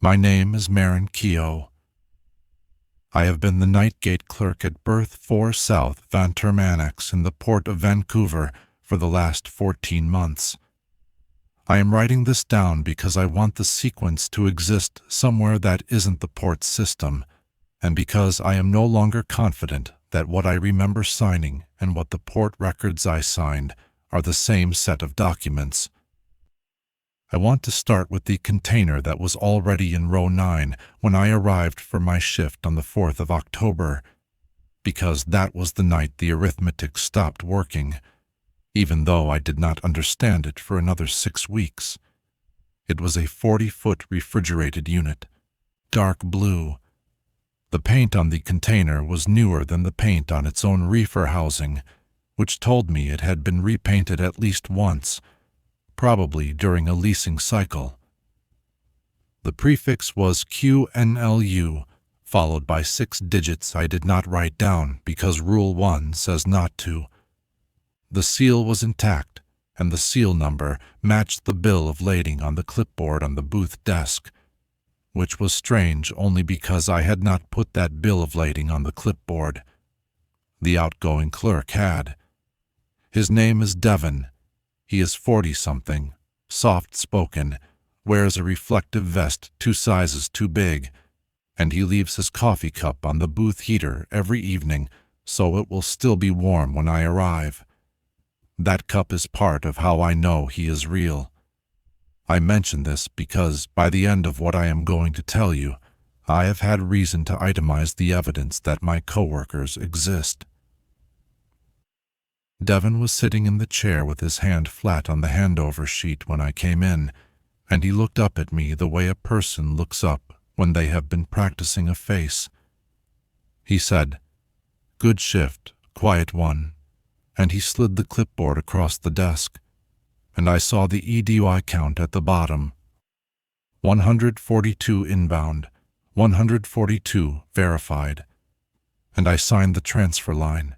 My name is Marin Keogh. I have been the night gate clerk at Berth 4 South Vanterm Annex in the port of Vancouver for the last 14 months. I am writing this down because I want the sequence to exist somewhere that isn't the port system, and because I am no longer confident that what I remember signing and what the port records I signed are the same set of documents. I want to start with the container that was already in row 9 when I arrived for my shift on the 4th of October, because that was the night the arithmetic stopped working, even though I did not understand it for another 6 weeks. It was a 40-foot refrigerated unit, dark blue. The paint on the container was newer than the paint on its own reefer housing, which told me it had been repainted at least once, probably during a leasing cycle. The prefix was QNLU, followed by 6 digits I did not write down because Rule 1 says not to. The seal was intact, and the seal number matched the bill of lading on the clipboard on the booth desk, which was strange only because I had not put that bill of lading on the clipboard. The outgoing clerk had. His name is Devon. He is 40-something, soft-spoken, wears a reflective vest 2 sizes too big, and he leaves his coffee cup on the booth heater every evening so it will still be warm when I arrive. That cup is part of how I know he is real. I mention this because by the end of what I am going to tell you, I have had reason to itemize the evidence that my coworkers exist. Devon was sitting in the chair with his hand flat on the handover sheet when I came in, and he looked up at me the way a person looks up when they have been practicing a face. He said, "Good shift, quiet one," and he slid the clipboard across the desk, and I saw the EDY count at the bottom. 142 inbound, 142 verified, and I signed the transfer line.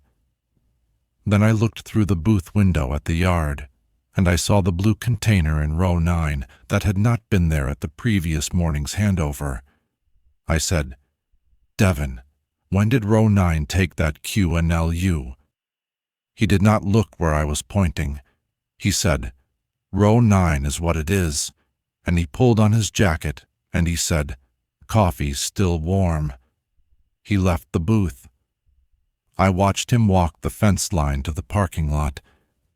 Then I looked through the booth window at the yard, and I saw the blue container in row 9 that had not been there at the previous morning's handover. I said, "Devon, when did row 9 take that QNLU?" He did not look where I was pointing. He said, "Row 9 is what it is," and he pulled on his jacket, and he said, "Coffee's still warm." He left the booth. I watched him walk the fence line to the parking lot,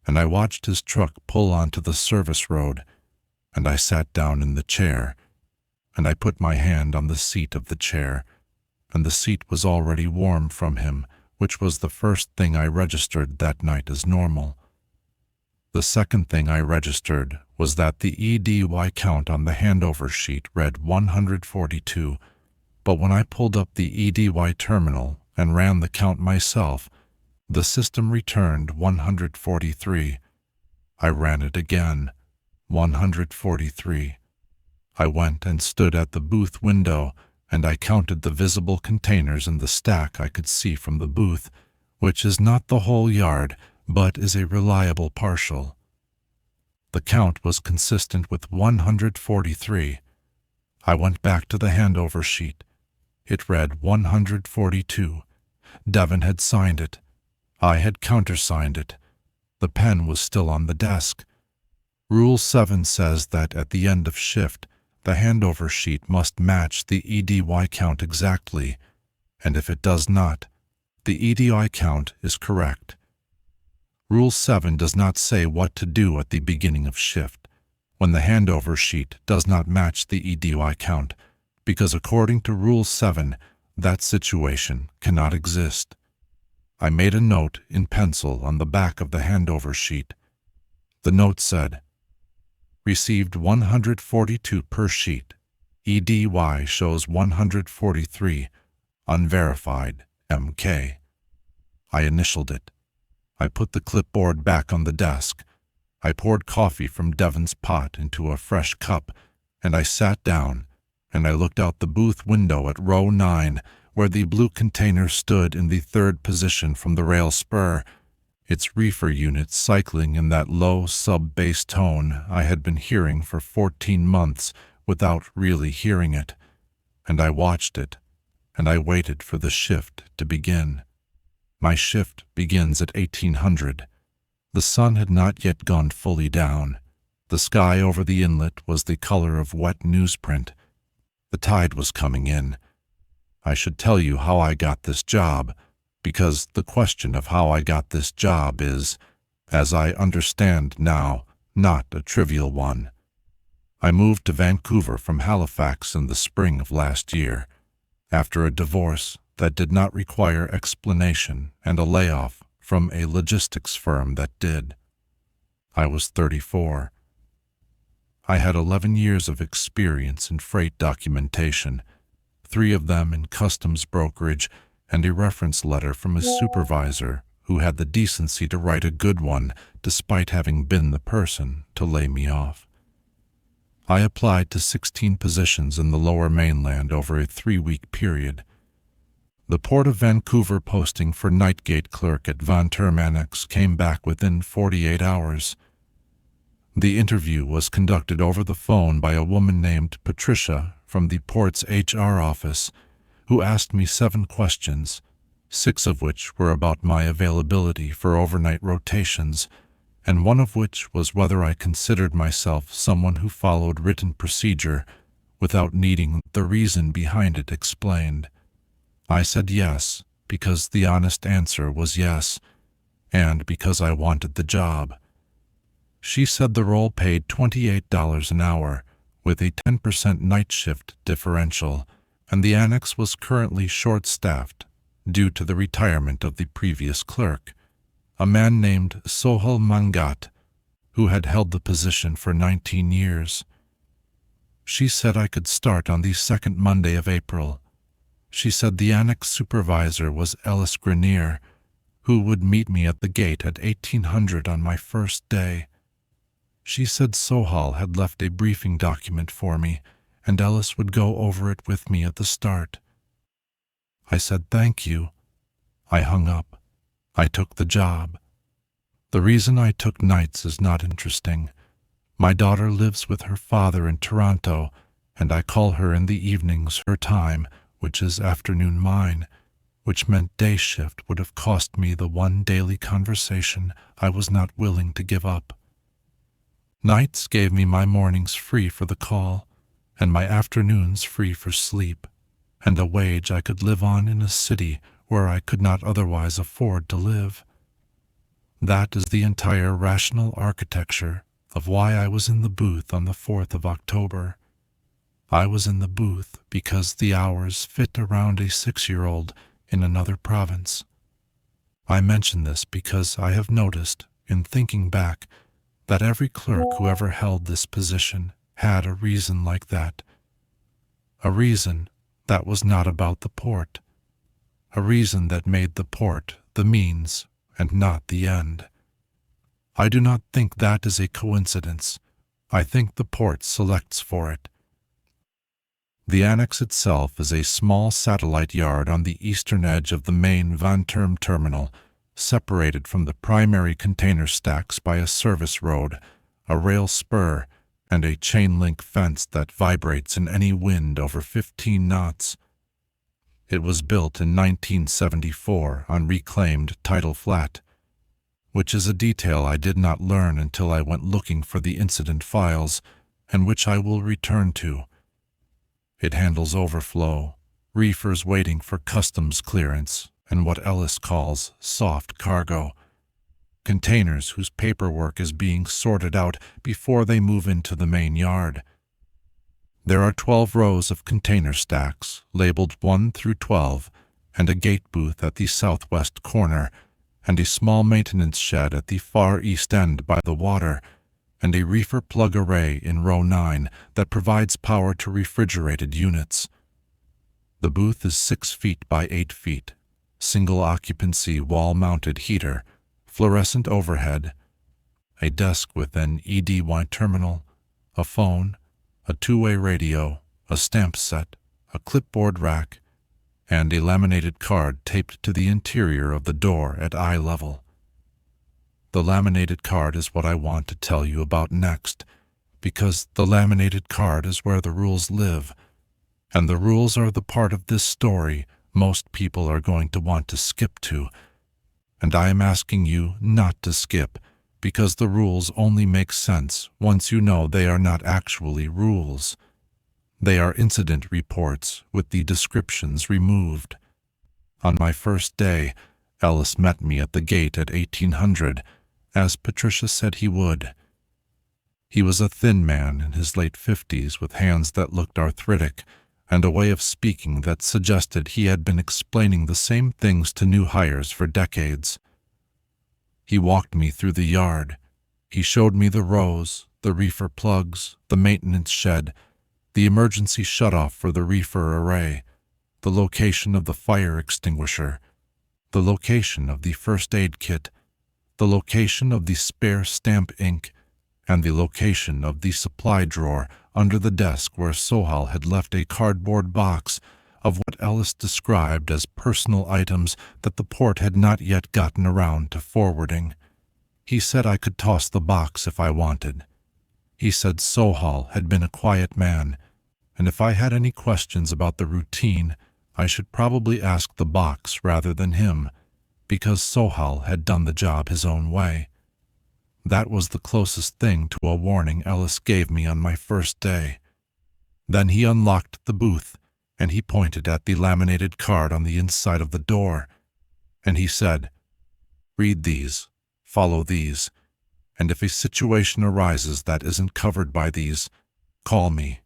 and I watched his truck pull onto the service road, and I sat down in the chair, and I put my hand on the seat of the chair, and the seat was already warm from him, which was the first thing I registered that night as normal. The second thing I registered was that the EDY count on the handover sheet read 142, but when I pulled up the EDY terminal and ran the count myself, the system returned 143. I ran it again, 143. I went and stood at the booth window, and I counted the visible containers in the stack I could see from the booth, which is not the whole yard, but is a reliable partial. The count was consistent with 143. I went back to the handover sheet. It read 142. Devon had signed it. I had countersigned it. The pen was still on the desk. Rule 7 says that at the end of shift, the handover sheet must match the EDY count exactly, and if it does not, the EDY count is correct. Rule 7 does not say what to do at the beginning of shift when the handover sheet does not match the EDY count, because according to Rule 7, that situation cannot exist. I made a note in pencil on the back of the handover sheet. The note said, "Received 142 per sheet. EDY shows 143, unverified, MK." I initialed it. I put the clipboard back on the desk. I poured coffee from Devon's pot into a fresh cup, and I sat down, and I looked out the booth window at row 9, where the blue container stood in the 3rd position from the rail spur, its reefer unit cycling in that low sub-bass tone I had been hearing for 14 months without really hearing it, and I watched it, and I waited for the shift to begin. My shift begins at 1800. The sun had not yet gone fully down. The sky over the inlet was the color of wet newsprint. The tide was coming in. I should tell you how I got this job, because the question of how I got this job is, as I understand now, not a trivial one. I moved to Vancouver from Halifax in the spring of last year, after a divorce that did not require explanation and a layoff from a logistics firm that did. I was 34. I had 11 years of experience in freight documentation, 3 of them in customs brokerage, and a reference letter from a supervisor who had the decency to write a good one despite having been the person to lay me off. I applied to 16 positions in the Lower Mainland over a 3-week period. The Port of Vancouver posting for night gate clerk at Vancouver Annex came back within 48 hours. The interview was conducted over the phone by a woman named Patricia from the port's HR office, who asked me 7 questions, 6 of which were about my availability for overnight rotations, and 1 of which was whether I considered myself someone who followed written procedure without needing the reason behind it explained. I said yes, because the honest answer was yes, and because I wanted the job. She said the role paid $28 an hour, with a 10% night shift differential, and the annex was currently short-staffed due to the retirement of the previous clerk, a man named Sohel Mangat, who had held the position for 19 years. She said I could start on the 2nd Monday of April. She said the annex supervisor was Ellis Grenier, who would meet me at the gate at 1800 on my first day. She said Sohal had left a briefing document for me, and Ellis would go over it with me at the start. I said thank you. I hung up. I took the job. The reason I took nights is not interesting. My daughter lives with her father in Toronto, and I call her in the evenings her time, which is afternoon mine, which meant day shift would have cost me the 1 daily conversation I was not willing to give up. Nights gave me my mornings free for the call, and my afternoons free for sleep, and a wage I could live on in a city where I could not otherwise afford to live. That is the entire rational architecture of why I was in the booth on the 4th of October. I was in the booth because the hours fit around a 6-year-old in another province. I mention this because I have noticed, in thinking back, that every clerk who ever held this position had a reason like that. A reason that was not about the port. A reason that made the port the means and not the end. I do not think that is a coincidence. I think the port selects for it. The annex itself is a small satellite yard on the eastern edge of the main Vancouver terminal, separated from the primary container stacks by a service road, a rail spur, and a chain-link fence that vibrates in any wind over 15 knots. It was built in 1974 on reclaimed tidal flat, which is a detail I did not learn until I went looking for the incident files, and which I will return to. It handles overflow, reefers waiting for customs clearance, and what Ellis calls soft cargo, containers whose paperwork is being sorted out before they move into the main yard. There are 12 rows of container stacks, labeled 1 through 12, and a gate booth at the southwest corner, and a small maintenance shed at the far east end by the water, and a reefer plug array in row 9 that provides power to refrigerated units. The booth is 6 feet by 8 feet, single-occupancy wall-mounted heater, fluorescent overhead, a desk with an EDY terminal, a phone, a 2-way radio, a stamp set, a clipboard rack, and a laminated card taped to the interior of the door at eye level. The laminated card is what I want to tell you about next, because the laminated card is where the rules live, and the rules are the part of this story most people are going to want to skip to. And I am asking you not to skip, because the rules only make sense once you know they are not actually rules. They are incident reports with the descriptions removed. On my first day, Ellis met me at the gate at 1800, as Patricia said he would. He was a thin man in his late 50s with hands that looked arthritic and a way of speaking that suggested he had been explaining the same things to new hires for decades. He walked me through the yard. He showed me the rows, the reefer plugs, the maintenance shed, the emergency shutoff for the reefer array, the location of the fire extinguisher, the location of the first aid kit, the location of the spare stamp ink, and the location of the supply drawer under the desk where Sohal had left a cardboard box of what Ellis described as personal items that the port had not yet gotten around to forwarding. He said I could toss the box if I wanted. He said Sohal had been a quiet man, and if I had any questions about the routine, I should probably ask the box rather than him, because Sohal had done the job his own way. That was the closest thing to a warning Ellis gave me on my first day. Then he unlocked the booth, and he pointed at the laminated card on the inside of the door, and he said, "Read these, follow these, and if a situation arises that isn't covered by these, call me."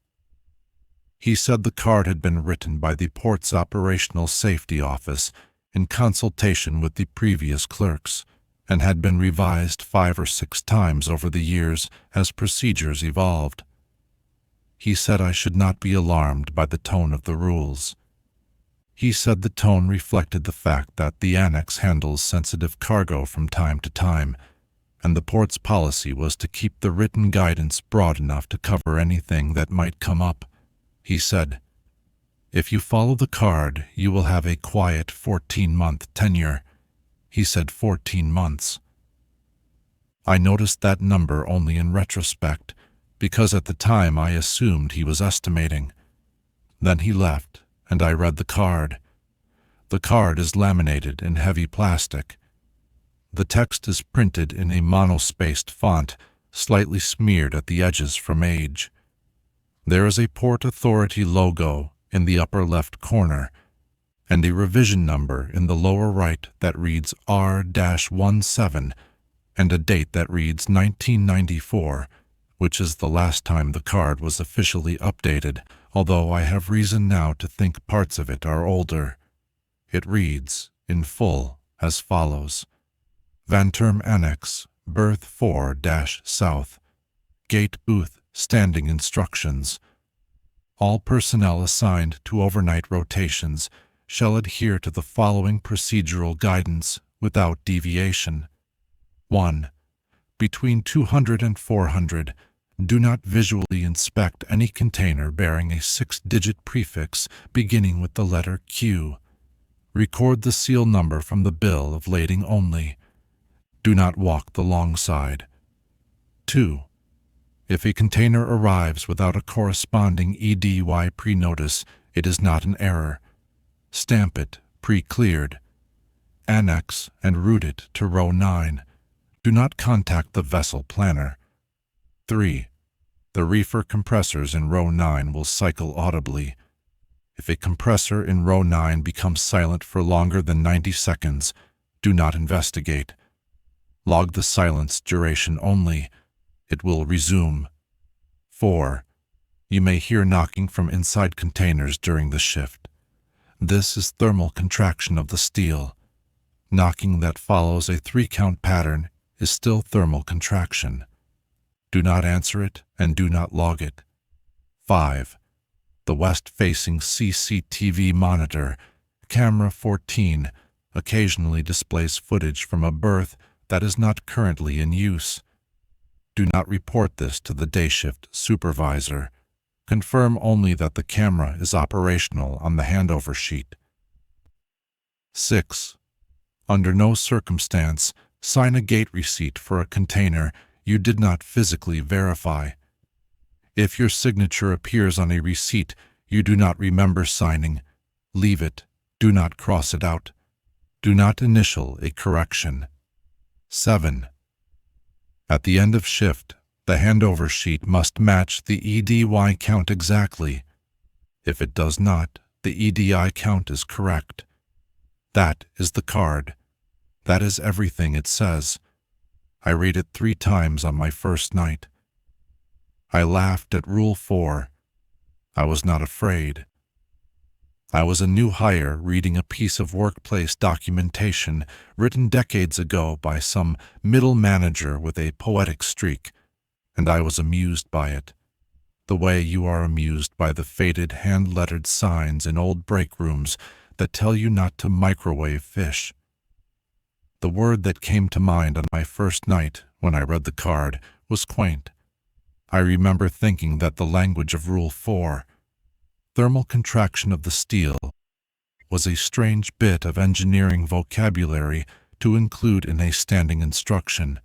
He said the card had been written by the port's operational safety office in consultation with the previous clerks, and had been revised 5 or 6 times over the years as procedures evolved. He said I should not be alarmed by the tone of the rules. He said the tone reflected the fact that the annex handles sensitive cargo from time to time, and the port's policy was to keep the written guidance broad enough to cover anything that might come up. He said, "If you follow the card, you will have a quiet 14-month tenure." He said 14 months. I noticed that number only in retrospect, because at the time I assumed he was estimating. Then he left, and I read the card. The card is laminated in heavy plastic. The text is printed in a monospaced font, slightly smeared at the edges from age. There is a Port Authority logo in the upper left corner, and a revision number in the lower right that reads R-17, and a date that reads 1994, which is the last time the card was officially updated, although I have reason now to think parts of it are older. It reads, in full, as follows: Vancouver Annex, Berth 4-South, Gate Booth, Standing Instructions. All personnel assigned to overnight rotations shall adhere to the following procedural guidance without deviation. 1. Between 200 and 400, do not visually inspect any container bearing a 6-digit prefix beginning with the letter Q. Record the seal number from the bill of lading only. Do not walk the long side. 2. If a container arrives without a corresponding EDY pre-notice, it is not an error. Stamp it, pre-cleared. Annex and route it to row 9. Do not contact the vessel planner. 3. The reefer compressors in row 9 will cycle audibly. If a compressor in row 9 becomes silent for longer than 90 seconds, do not investigate. Log the silence duration only. It will resume. 4. You may hear knocking from inside containers during the shift. This is thermal contraction of the steel. Knocking that follows a 3-count pattern is still thermal contraction. Do not answer it and do not log it. 5. The west-facing CCTV monitor, camera 14, occasionally displays footage from a berth that is not currently in use. Do not report this to the day shift supervisor. Confirm only that the camera is operational on the handover sheet. 6. Under no circumstance, sign a gate receipt for a container you did not physically verify. If your signature appears on a receipt you do not remember signing, leave it. Do not cross it out. Do not initial a correction. 7. At the end of shift, the handover sheet must match the EDY count exactly. If it does not, the EDI count is correct. That is the card. That is everything it says. I read it 3 times on my first night. I laughed at Rule 4. I was not afraid. I was a new hire reading a piece of workplace documentation written decades ago by some middle manager with a poetic streak, and I was amused by it, the way you are amused by the faded hand-lettered signs in old break rooms that tell you not to microwave fish. The word that came to mind on my first night when I read the card was quaint. I remember thinking that the language of Rule 4, thermal contraction of the steel, was a strange bit of engineering vocabulary to include in a standing instruction.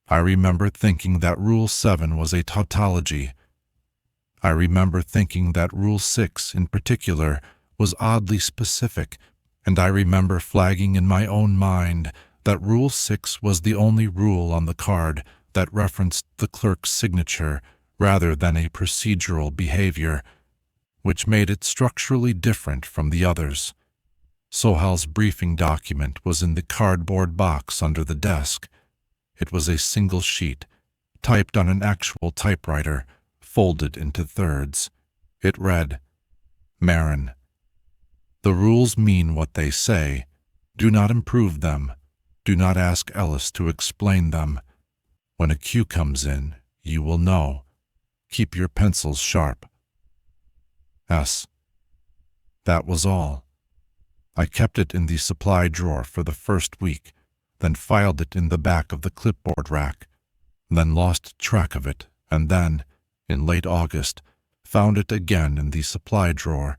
I remember thinking that Rule 7 was a tautology. I remember thinking that Rule 6 in particular was oddly specific, and I remember flagging in my own mind that Rule 6 was the only rule on the card that referenced the clerk's signature rather than a procedural behavior, which made it structurally different from the others. Sohal's briefing document was in the cardboard box under the desk. It was a single sheet, typed on an actual typewriter, folded into thirds. It read, Marin, the rules mean what they say. Do not improve them. Do not ask Ellis to explain them. When a cue comes in, you will know. Keep your pencils sharp. S. That was all. I kept it in the supply drawer for the first week, then filed it in the back of the clipboard rack, then lost track of it, and then, in late August, found it again in the supply drawer,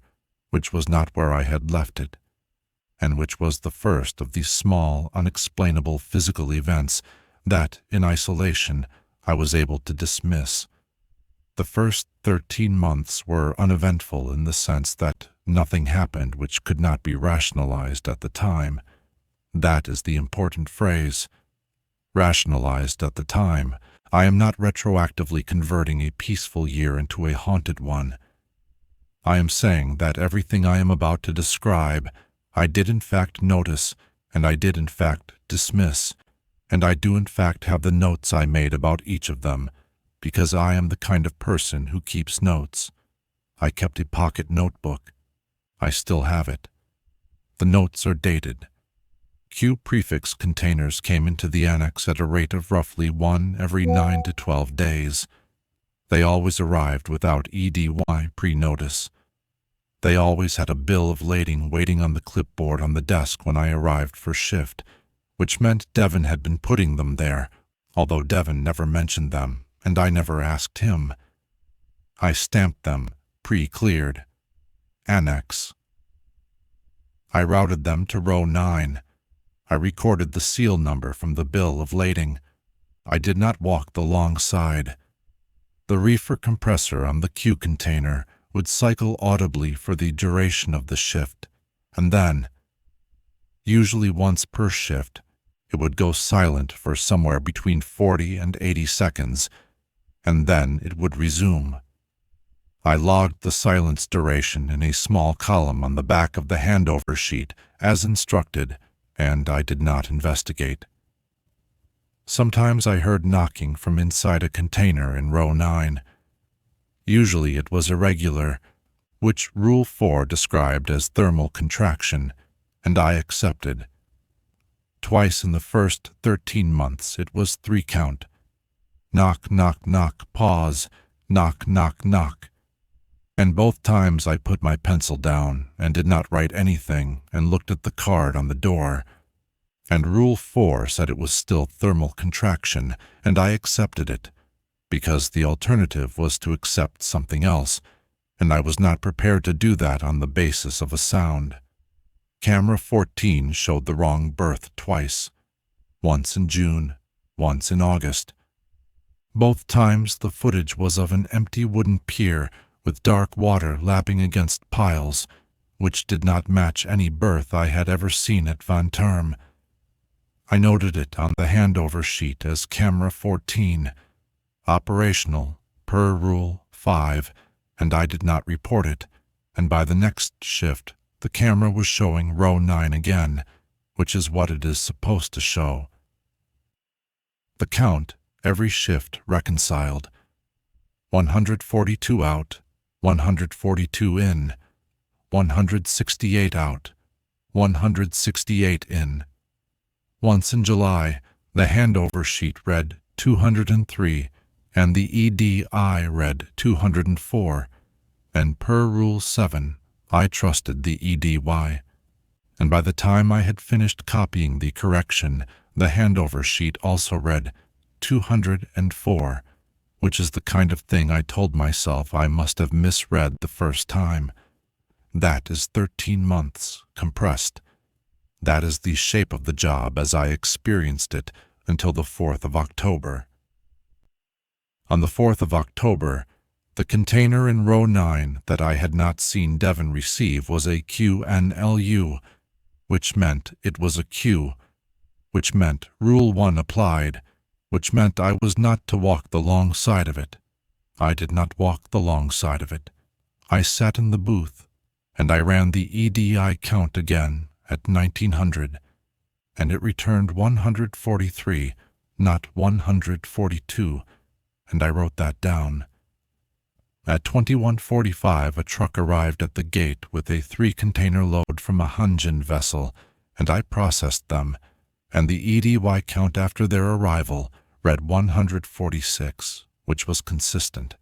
which was not where I had left it, and which was the first of these small, unexplainable physical events that, in isolation, I was able to dismiss. The first 13 months were uneventful in the sense that nothing happened which could not be rationalized at the time. That is the important phrase. Rationalized at the time. I am not retroactively converting a peaceful year into a haunted one. I am saying that everything I am about to describe, I did in fact notice, and I did in fact dismiss, and I do in fact have the notes I made about each of them, because I am the kind of person who keeps notes. I kept a pocket notebook. I still have it. The notes are dated. Q prefix containers came into the annex at a rate of roughly 1 every 9 to 12 days. They always arrived without EDY pre-notice. They always had a bill of lading waiting on the clipboard on the desk when I arrived for shift, which meant Devon had been putting them there, although Devon never mentioned them, and I never asked him. I stamped them, pre-cleared. Annex. I routed them to row 9. I recorded the seal number from the bill of lading. I did not walk the long side. The reefer compressor on the Q container would cycle audibly for the duration of the shift, and then, usually once per shift, it would go silent for somewhere between 40 and 80 seconds, and then it would resume. I logged the silence duration in a small column on the back of the handover sheet as instructed, and I did not investigate. Sometimes I heard knocking from inside a container in row 9. Usually it was irregular, which Rule 4 described as thermal contraction, and I accepted. Twice in the first 13 months it was 3 count. Knock, knock, knock, pause, knock, knock, knock. And both times I put my pencil down and did not write anything and looked at the card on the door. And Rule 4 said it was still thermal contraction, and I accepted it, because the alternative was to accept something else, and I was not prepared to do that on the basis of a sound. Camera 14 showed the wrong birth twice, once in June, once in August. Both times the footage was of an empty wooden pier with dark water lapping against piles, which did not match any berth I had ever seen at Vancouver. I noted it on the handover sheet as Camera 14, operational, per Rule 5, and I did not report it, and by the next shift the camera was showing row 9 again, which is what it is supposed to show. The count, every shift reconciled. 142 out, 142 in, 168 out, 168 in. Once in July, the handover sheet read 203, and the EDI read 204, and per Rule 7, I trusted the EDY. And by the time I had finished copying the correction, the handover sheet also read 204, which is the kind of thing I told myself I must have misread the first time. That is 13 months, compressed. That is the shape of the job as I experienced it until the 4th of October. On the 4th of October, the container in row 9 that I had not seen Devon receive was a QNLU, which meant it was a Q, which meant Rule 1 applied, which meant I was not to walk the long side of it. I did not walk the long side of it. I sat in the booth, and I ran the EDI count again at 1900, and it returned 143, not 142, and I wrote that down. At 21:45, a truck arrived at the gate with a 3-container load from a Hanjin vessel, and I processed them, and the EDY count after their arrival read 146, which was consistent.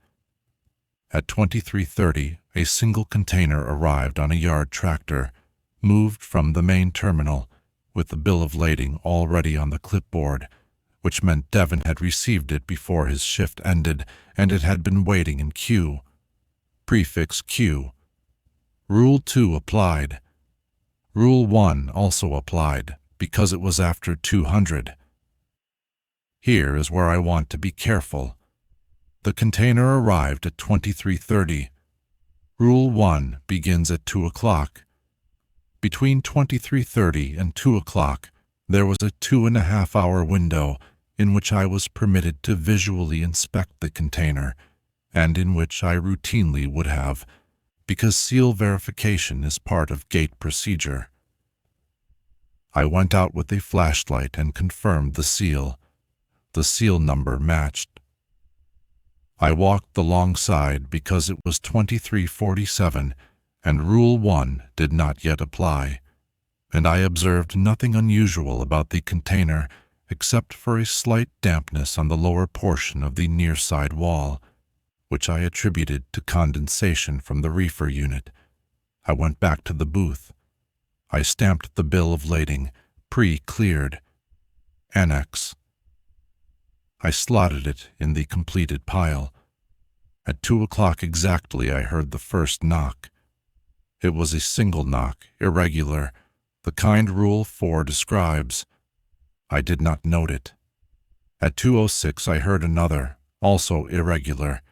At 23:30, a single container arrived on a yard tractor, moved from the main terminal, with the bill of lading already on the clipboard, which meant Devon had received it before his shift ended, and it had been waiting in queue. Prefix Q. Rule 2 applied. Rule 1 also applied, because it was after 200. Here is where I want to be careful. The container arrived at 23:30. Rule 1 begins at 2 o'clock. Between 23:30 and 2 o'clock, there was a 2.5-hour window in which I was permitted to visually inspect the container, and in which I routinely would have, because seal verification is part of gate procedure. I went out with a flashlight and confirmed the seal. The seal number matched. I walked the long side because it was 23:47, and Rule 1 did not yet apply, and I observed nothing unusual about the container except for a slight dampness on the lower portion of the near side wall, which I attributed to condensation from the reefer unit. I went back to the booth. I stamped the bill of lading, pre-cleared. Annex. I slotted it in the completed pile. At 2 o'clock exactly, I heard the first knock. It was a single knock, irregular, the kind Rule 4 describes. I did not note it. At 2:06 I heard another, also irregular.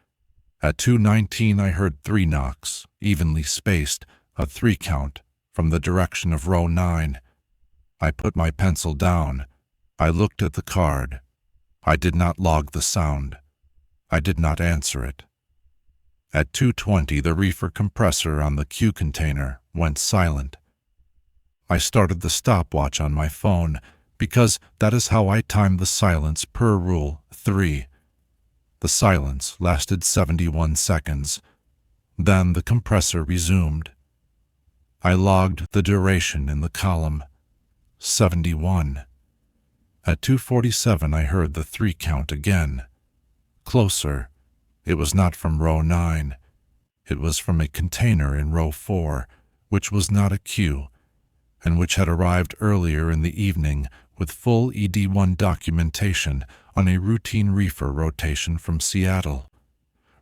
At 2:19 I heard 3 knocks, evenly spaced, a 3-count, from the direction of row 9. I put my pencil down. I looked at the card. I did not log the sound. I did not answer it. At 2:20, the reefer compressor on the Q container went silent. I started the stopwatch on my phone because that is how I timed the silence per Rule 3. The silence lasted 71 seconds. Then the compressor resumed. I logged the duration in the column. 71. At 2:47, I heard the 3-count again. Closer. It was not from row 9. It was from a container in row 4, which was not a queue, and which had arrived earlier in the evening with full ED1 documentation on a routine reefer rotation from Seattle.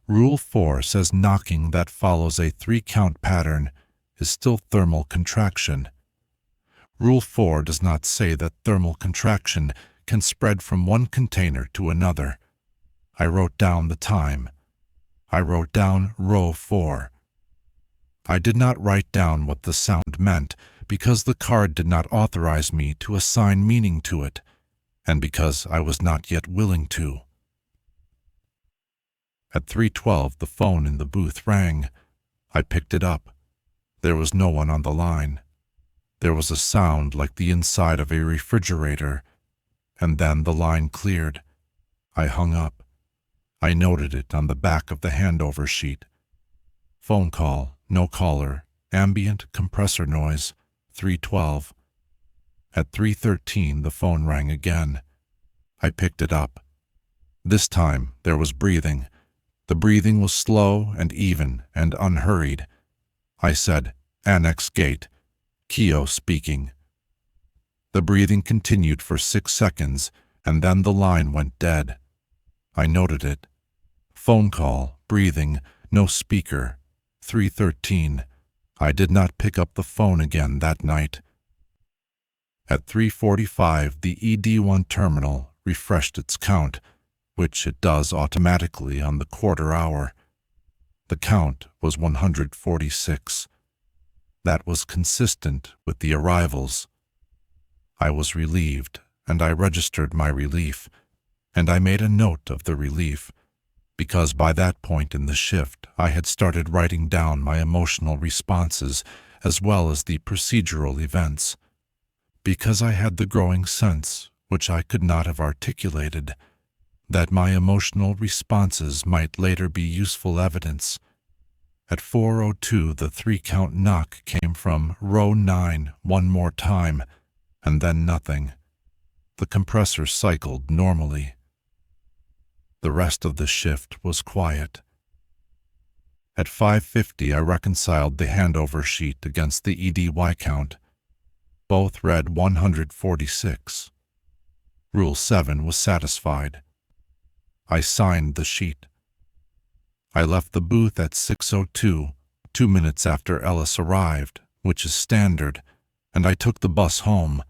Rule 4 says knocking that follows a 3-count pattern is still thermal contraction. Rule 4 does not say that thermal contraction can spread from one container to another. I wrote down the time. I wrote down row 4. I did not write down what the sound meant because the card did not authorize me to assign meaning to it, and because I was not yet willing to. At 3:12, the phone in the booth rang. I picked it up. There was no one on the line. There was a sound like the inside of a refrigerator, and then the line cleared. I hung up. I noted it on the back of the handover sheet. Phone call, no caller, ambient compressor noise, 3:12. At 3:13, the phone rang again. I picked it up. This time, there was breathing. The breathing was slow and even and unhurried. I said, "Annex gate." Keo speaking. The breathing continued for 6 seconds, and then the line went dead. I noted it. Phone call, breathing, no speaker, 3:13. I did not pick up the phone again that night. At 3:45, the ED1 terminal refreshed its count, which it does automatically on the quarter hour. The count was 146. That was consistent with the arrivals. I was relieved, and I registered my relief, and I made a note of the relief, because by that point in the shift I had started writing down my emotional responses as well as the procedural events, because I had the growing sense, which I could not have articulated, that my emotional responses might later be useful evidence. At 4:02, the 3-count knock came from row 9 one more time, and then nothing. The compressor cycled normally. The rest of the shift was quiet. At 5:50, I reconciled the handover sheet against the EDY count. Both read 146. Rule 7 was satisfied. I signed the sheet. I left the booth at 6:02, 2 minutes after Ellis arrived, which is standard, and I took the bus home.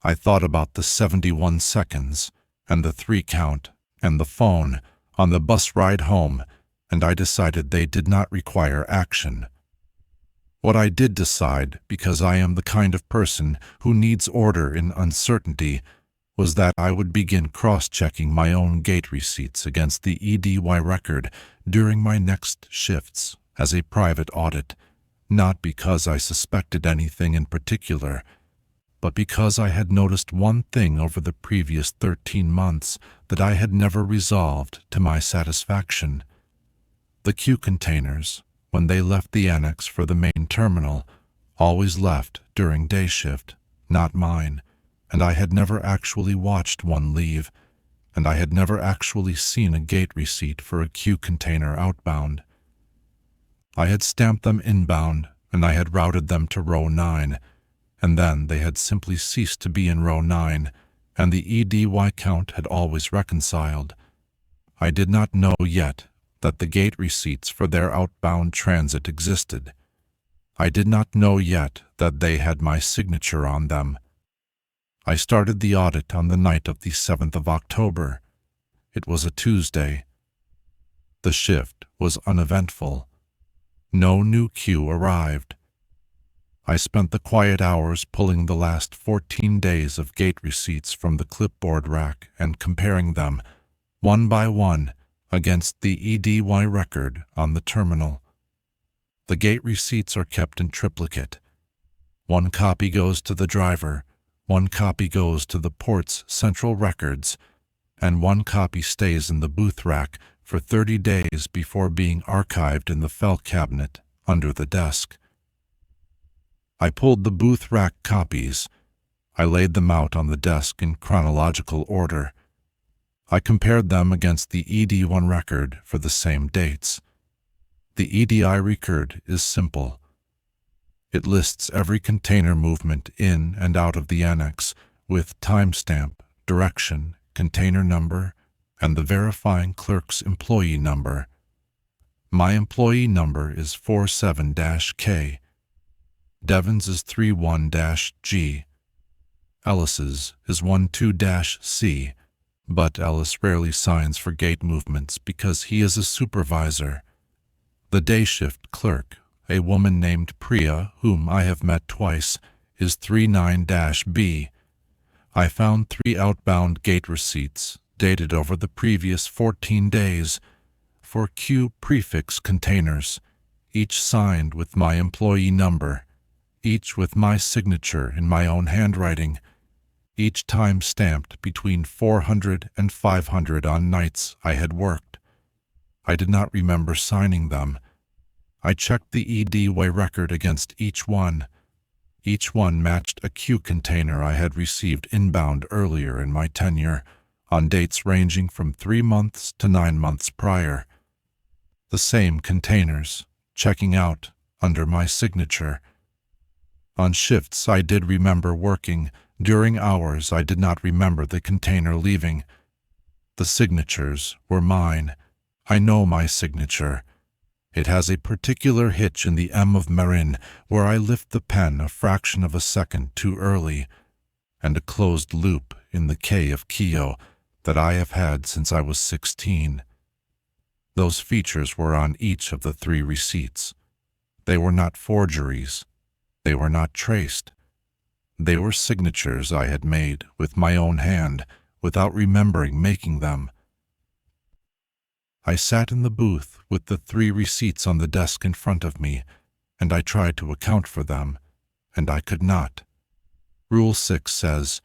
I thought about the 71 seconds, and the 3-count, and the phone on the bus ride home, and I decided they did not require action. What I did decide, because I am the kind of person who needs order in uncertainty, was that I would begin cross-checking my own gate receipts against the EDY record during my next shifts as a private audit, not because I suspected anything in particular, but because I had noticed one thing over the previous 13 months that I had never resolved to my satisfaction. The queue containers, when they left the annex for the main terminal, always left during day shift, not mine, and I had never actually watched one leave, and I had never actually seen a gate receipt for a queue container outbound. I had stamped them inbound, and I had routed them to row 9, and then they had simply ceased to be in row 9, and the EDY count had always reconciled. I did not know yet that the gate receipts for their outbound transit existed. I did not know yet that they had my signature on them. I started the audit on the night of the 7th of October. It was a Tuesday. The shift was uneventful. No new queue arrived. I spent the quiet hours pulling the last 14 days of gate receipts from the clipboard rack and comparing them, one by one, against the EDY record on the terminal. The gate receipts are kept in triplicate. One copy goes to the driver, one copy goes to the port's central records, and one copy stays in the booth rack for 30 days before being archived in the file cabinet under the desk. I pulled the booth rack copies. I laid them out on the desk in chronological order. I compared them against the ED1 record for the same dates. The EDI record is simple. It lists every container movement in and out of the annex with timestamp, direction, container number, and the verifying clerk's employee number. My employee number is 47-K. Devon's is 31-G. Ellis's is 12-C. but Ellis rarely signs for gate movements because he is a supervisor. The day shift clerk, a woman named Priya, whom I have met twice, is 39-B. I found 3 outbound gate receipts, dated over the previous 14 days, for Q prefix containers, each signed with my employee number, each with my signature in my own handwriting, each time stamped between 400 and 500 on nights I had worked. I did not remember signing them. I checked the EDY record against each one. Each one matched a Q container I had received inbound earlier in my tenure, on dates ranging from 3 months to 9 months prior. The same containers, checking out under my signature. On shifts I did remember working. During hours I did not remember the container leaving. The signatures were mine. I know my signature. It has a particular hitch in the M of Marin where I lift the pen a fraction of a second too early, and a closed loop in the K of Kyo that I have had since I was 16. Those features were on each of the 3 receipts. They were not forgeries. They were not traced. They were signatures I had made with my own hand without remembering making them. I sat in the booth with the 3 receipts on the desk in front of me, and I tried to account for them, and I could not. Rule 6 says,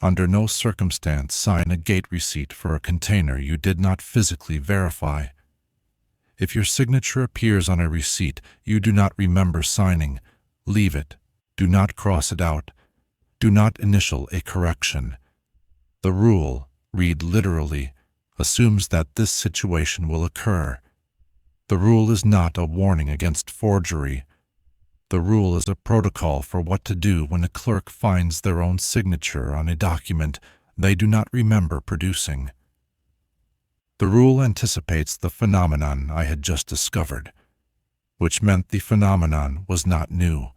under no circumstance sign a gate receipt for a container you did not physically verify. If your signature appears on a receipt you do not remember signing, leave it. Do not cross it out. Do not initial a correction. The rule, read literally, assumes that this situation will occur. The rule is not a warning against forgery. The rule is a protocol for what to do when a clerk finds their own signature on a document they do not remember producing. The rule anticipates the phenomenon I had just discovered, which meant the phenomenon was not new.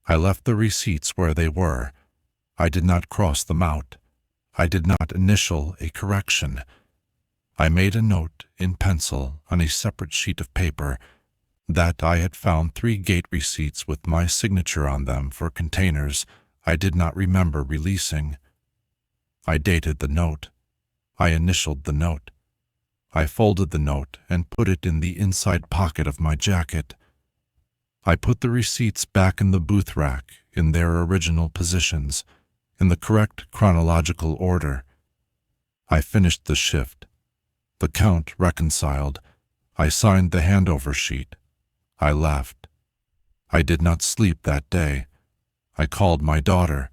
I left the receipts where they were. I did not cross them out. I did not initial a correction. I made a note in pencil on a separate sheet of paper that I had found 3 gate receipts with my signature on them for containers I did not remember releasing. I dated the note. I initialed the note. I folded the note and put it in the inside pocket of my jacket. I put the receipts back in the booth rack in their original positions, in the correct chronological order. I finished the shift. The count reconciled. I signed the handover sheet. I left. I did not sleep that day. I called my daughter,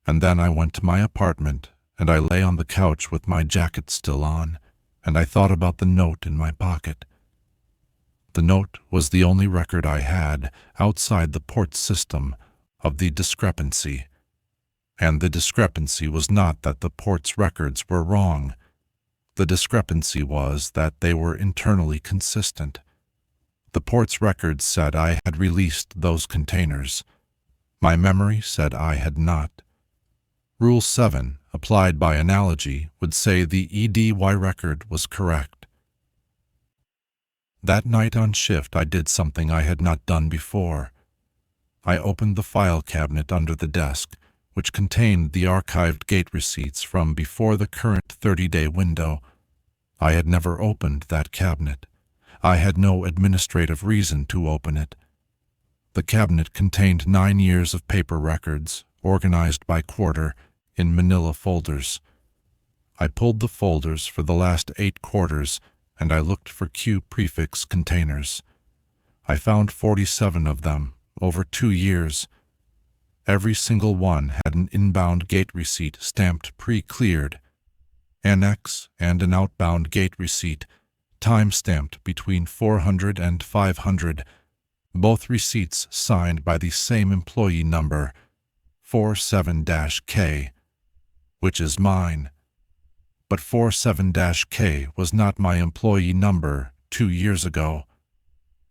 and then I went to my apartment, and I lay on the couch with my jacket still on, and I thought about the note in my pocket. The note was the only record I had outside the port system of the discrepancy. And the discrepancy was not that the port's records were wrong. The discrepancy was that they were internally consistent. The port's records said I had released those containers. My memory said I had not. Rule 7, applied by analogy, would say the EDY record was correct. That night on shift I did something I had not done before. I opened the file cabinet under the desk, which contained the archived gate receipts from before the current 30-day window. I had never opened that cabinet. I had no administrative reason to open it. The cabinet contained 9 years of paper records, organized by quarter, in manila folders. I pulled the folders for the last 8 quarters, and I looked for Q prefix containers. I found 47 of them, over 2 years. Every single one had an inbound gate receipt stamped pre-cleared, annex, and an outbound gate receipt, time-stamped between 400 and 500, both receipts signed by the same employee number, 47-K, which is mine. But 47-K was not my employee number 2 years ago.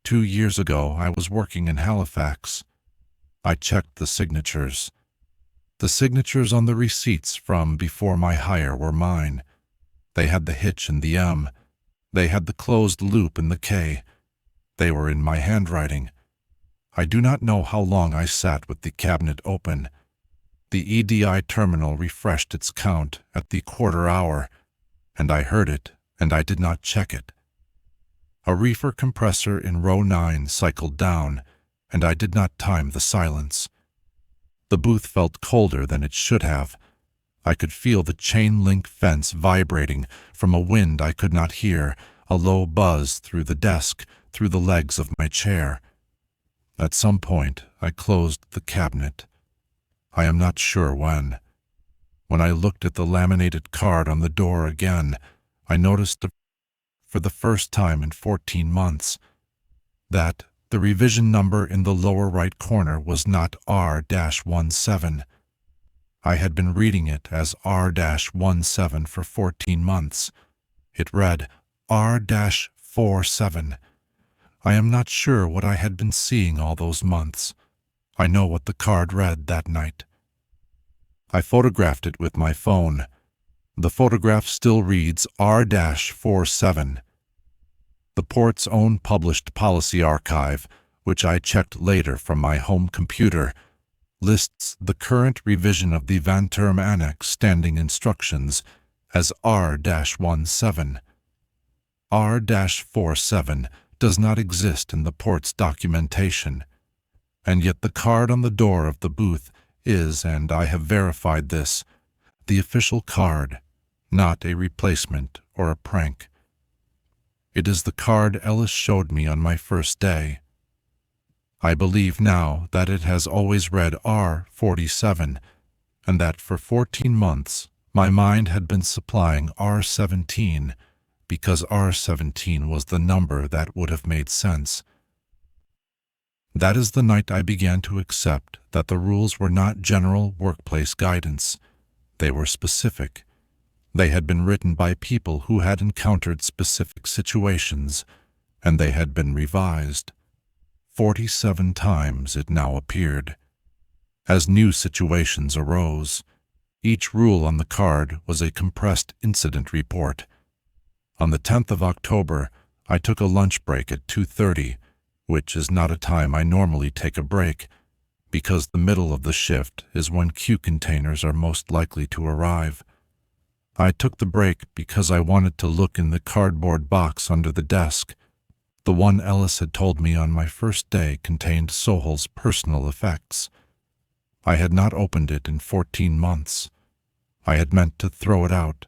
2 years ago I was working in Halifax. I checked the signatures. The signatures on the receipts from before my hire were mine. They had the hitch in the M. They had the closed loop in the K. They were in my handwriting. I do not know how long I sat with the cabinet open. The EDI terminal refreshed its count at the quarter hour, and I heard it, and I did not check it. A reefer compressor in row 9 cycled down, and I did not time the silence. The booth felt colder than it should have. I could feel the chain-link fence vibrating from a wind I could not hear, a low buzz through the desk, through the legs of my chair. At some point, I closed the cabinet. I am not sure when. When I looked at the laminated card on the door again, I noticed for the first time in 14 months that the revision number in the lower right corner was not R-17. I had been reading it as R-17 for 14 months. It read R-47. I am not sure what I had been seeing all those months. I know what the card read that night. I photographed it with my phone. The photograph still reads R-47. The port's own published policy archive, which I checked later from my home computer, lists the current revision of the Vancouver Annex standing instructions as R-17. R-47 does not exist in the port's documentation, and yet the card on the door of the booth is, and I have verified this, the official card, not a replacement or a prank. It is the card Ellis showed me on my first day. I believe now that it has always read R-47, and that for 14 months my mind had been supplying R-17 because R-17 was the number that would have made sense. That is the night I began to accept that the rules were not general workplace guidance. They were specific. They had been written by people who had encountered specific situations, and they had been revised. 47 times it now appeared. As new situations arose, each rule on the card was a compressed incident report. On the 10th of October, I took a lunch break at 2:30, which is not a time I normally take a break, because the middle of the shift is when Q containers are most likely to arrive. I took the break because I wanted to look in the cardboard box under the desk. The one Ellis had told me on my first day contained Sohal's personal effects. I had not opened it in 14 months. I had meant to throw it out.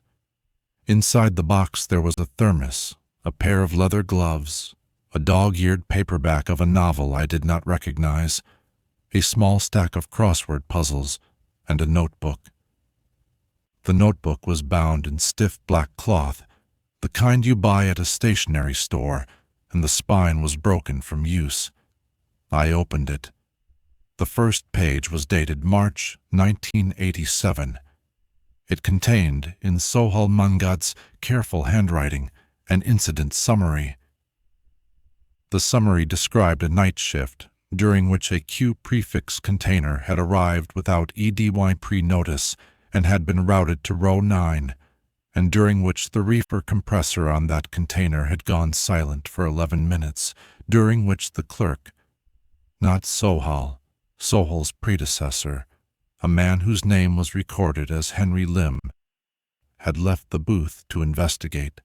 Inside the box there was a thermos, a pair of leather gloves, a dog-eared paperback of a novel I did not recognize, a small stack of crossword puzzles, and a notebook. The notebook was bound in stiff black cloth, the kind you buy at a stationery store, and the spine was broken from use. I opened it. The first page was dated March 1987. It contained, in Sohal Mangat's careful handwriting, an incident summary. The summary described a night shift during which a Q prefix container had arrived without EDY pre-notice and had been routed to row 9, and during which the reefer compressor on that container had gone silent for 11 minutes, during which the clerk, not Sohal, Sohal's predecessor, a man whose name was recorded as Henry Lim, had left the booth to investigate.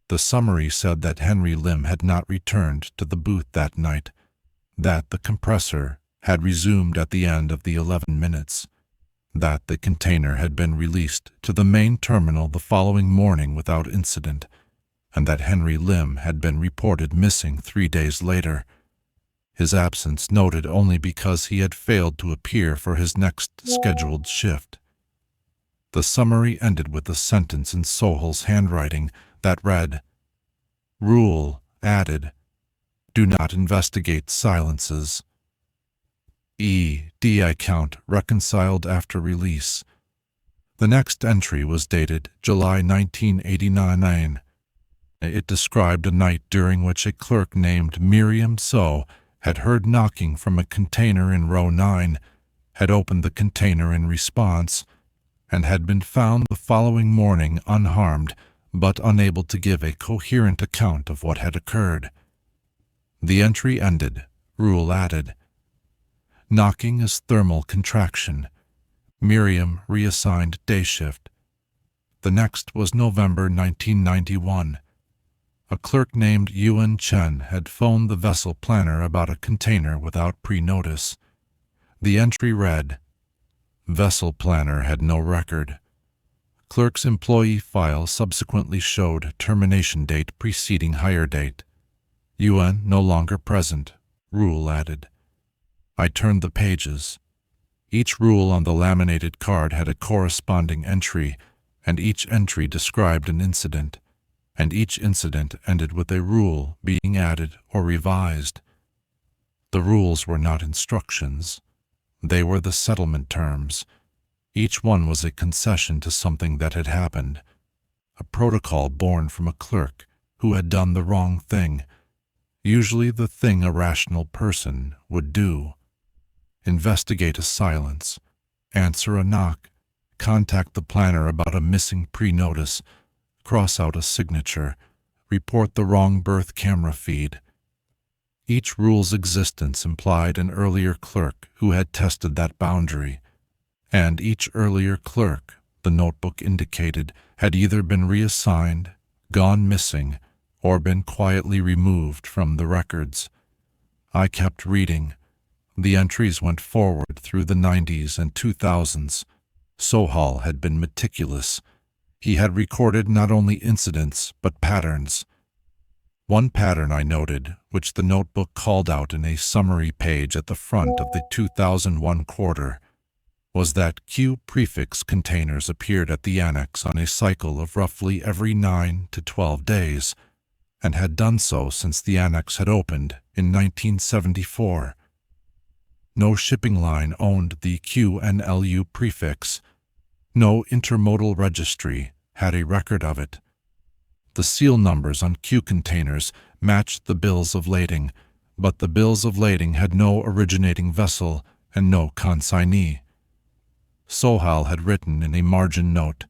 The summary said that Henry Lim had not returned to the booth that night, that the compressor had resumed at the end of the 11 minutes, that the container had been released to the main terminal the following morning without incident, and that Henry Lim had been reported missing 3 days later, his absence noted only because he had failed to appear for his next scheduled shift. The summary ended with a sentence in Sohal's handwriting that read, "Rule added. Do not investigate silences. EDI count reconciled after release." The next entry was dated July 1989. It described a night during which a clerk named Miriam So had heard knocking from a container in row 9, had opened the container in response, and had been found the following morning unharmed, but unable to give a coherent account of what had occurred. The entry ended. Rule added. Knocking is thermal contraction. Miriam reassigned day shift. The next was November 1991. A clerk named Yuan Chen had phoned the vessel planner about a container without pre-notice. The entry read, Vessel planner had no record. Clerk's employee file subsequently showed termination date preceding hire date. Yuan no longer present. Rule added. I turned the pages. Each rule on the laminated card had a corresponding entry, and each entry described an incident, and each incident ended with a rule being added or revised. The rules were not instructions. They were the settlement terms. Each one was a concession to something that had happened, a protocol born from a clerk who had done the wrong thing, usually the thing a rational person would do. Investigate a silence, answer a knock, contact the planner about a missing pre-notice, cross out a signature, report the wrong birth camera feed. Each rule's existence implied an earlier clerk who had tested that boundary, and each earlier clerk, the notebook indicated, had either been reassigned, gone missing, or been quietly removed from the records. I kept reading. The entries went forward through the 90s and 2000s. Sohal had been meticulous. He had recorded not only incidents, but patterns. One pattern I noted, which the notebook called out in a summary page at the front of the 2001 quarter, was that Q prefix containers appeared at the annex on a cycle of roughly every 9 to 12 days, and had done so since the annex had opened in 1974. No shipping line owned the QNLU prefix. No intermodal registry had a record of it. The seal numbers on Q containers matched the bills of lading, but the bills of lading had no originating vessel and no consignee. Sohal had written in a margin note,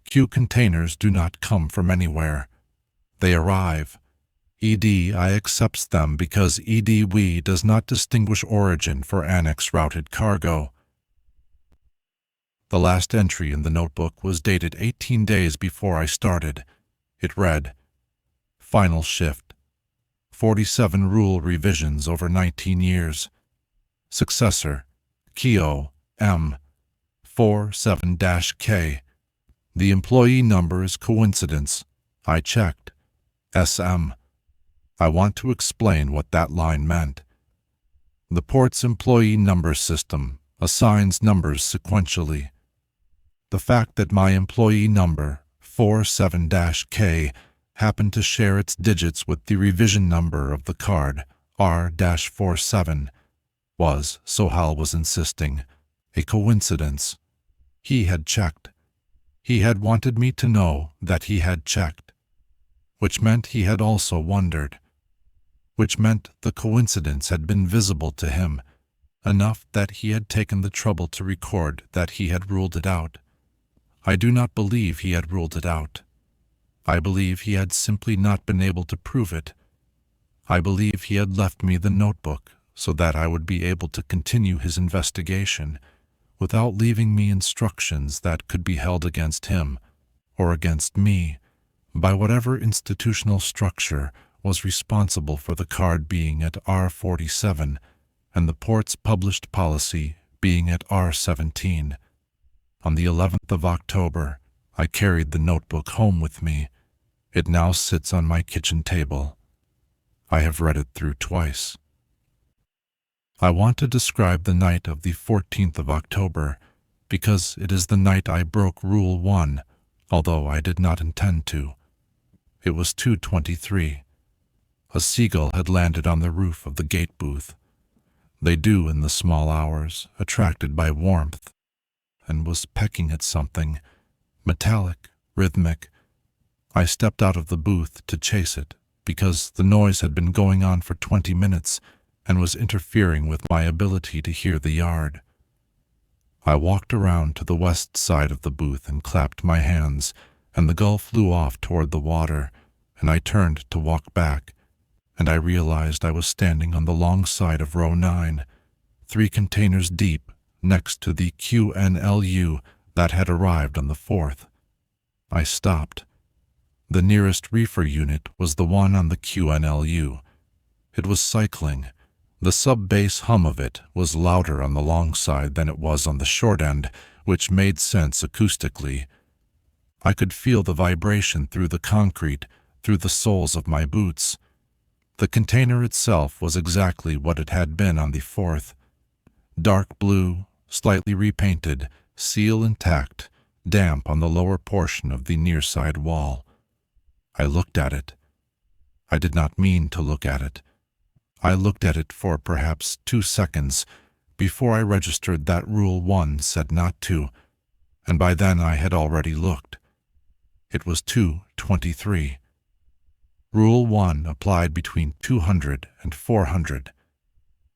Q containers do not come from anywhere. They arrive. I accepts them because EDW does not distinguish origin for annex-routed cargo. The last entry in the notebook was dated 18 days before I started. It read, Final shift. 47 rule revisions over 19 years. Successor, Kyo, M. 47-K. The employee number is coincidence. I checked. SM. I want to explain what that line meant. The port's employee number system assigns numbers sequentially. The fact that my employee number, 47-K, happened to share its digits with the revision number of the card, R-47, was, Sohal was insisting, a coincidence. He had checked. He had wanted me to know that he had checked, which meant he had also wondered, which meant the coincidence had been visible to him, enough that he had taken the trouble to record that he had ruled it out. I do not believe he had ruled it out. I believe he had simply not been able to prove it. I believe he had left me the notebook so that I would be able to continue his investigation without leaving me instructions that could be held against him or against me by whatever institutional structure was responsible for the card being at R47 and the port's published policy being at R17. On the 11th of October, I carried the notebook home with me. It now sits on my kitchen table. I have read it through twice. I want to describe the night of the 14th of October because it is the night I broke Rule 1, although I did not intend to. It was 2:23. A seagull had landed on the roof of the gate booth. They do in the small hours, attracted by warmth, and was pecking at something, metallic, rhythmic. I stepped out of the booth to chase it, because the noise had been going on for 20 minutes and was interfering with my ability to hear the yard. I walked around to the west side of the booth and clapped my hands, and the gull flew off toward the water, and I turned to walk back, and I realized I was standing on the long side of row 9, 3 containers deep, next to the QNLU that had arrived on the 4th. I stopped. The nearest reefer unit was the one on the QNLU. It was cycling. The sub-bass hum of it was louder on the long side than it was on the short end, which made sense acoustically. I could feel the vibration through the concrete, through the soles of my boots. The container itself was exactly what it had been on the 4th. Dark blue, slightly repainted, seal intact, damp on the lower portion of the near side wall. I looked at it. I did not mean to look at it. I looked at it for perhaps 2 seconds before I registered that Rule 1 said not to, and by then I had already looked. It was 2:23. Rule 1 applied between 200 and 400.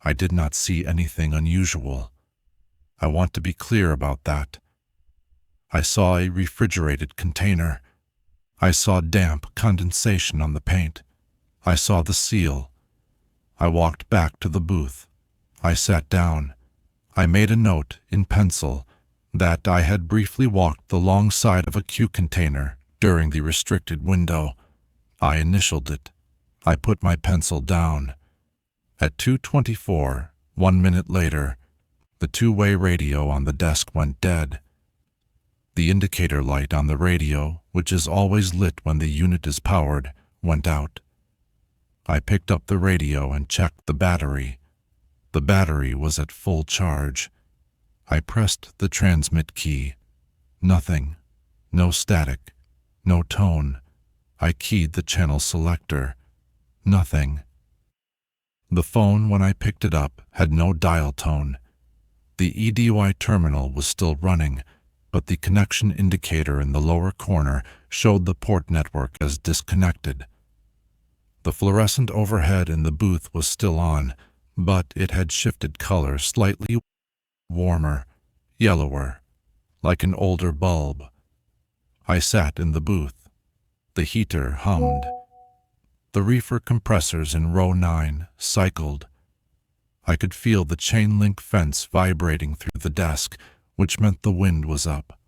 I did not see anything unusual. I want to be clear about that. I saw a refrigerated container. I saw damp condensation on the paint. I saw the seal. I walked back to the booth. I sat down. I made a note in pencil that I had briefly walked the long side of a Q container during the restricted window. I initialed it. I put my pencil down. At 2:24, 1 minute later, the two-way radio on the desk went dead. The indicator light on the radio, which is always lit when the unit is powered, went out. I picked up the radio and checked the battery. The battery was at full charge. I pressed the transmit key. Nothing. No static. No tone. I keyed the channel selector. Nothing. The phone, when I picked it up, had no dial tone. The EDY terminal was still running, but the connection indicator in the lower corner showed the port network as disconnected. The fluorescent overhead in the booth was still on, but it had shifted color slightly warmer, yellower, like an older bulb. I sat in the booth. The heater hummed. The reefer compressors in row 9 cycled. I could feel the chain-link fence vibrating through the desk, which meant the wind was up.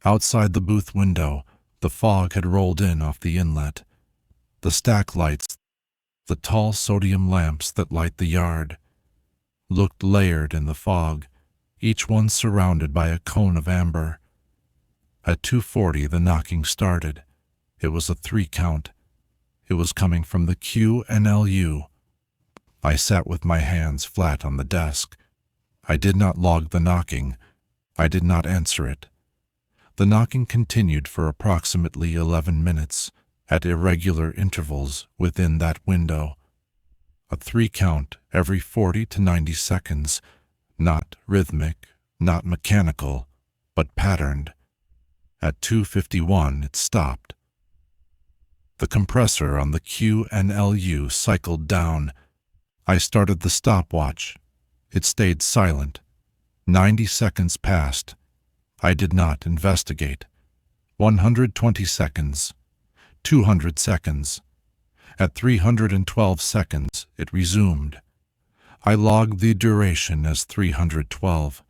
Outside the booth window, the fog had rolled in off the inlet. The stack lights, the tall sodium lamps that light the yard, looked layered in the fog, each one surrounded by a cone of amber. At 2:40 the knocking started. It was a 3 count. It was coming from the QNLU. I sat with my hands flat on the desk. I did not log the knocking. I did not answer it. The knocking continued for approximately 11 minutes, at irregular intervals within that window. A 3 count every 40 to 90 seconds, not rhythmic, not mechanical, but patterned. At 2:51 it stopped. The compressor on the QNLU cycled down. I started the stopwatch. It stayed silent. 90 seconds passed. I did not investigate. 120 seconds. 200 seconds. At 312 seconds, it resumed. I logged the duration as 312.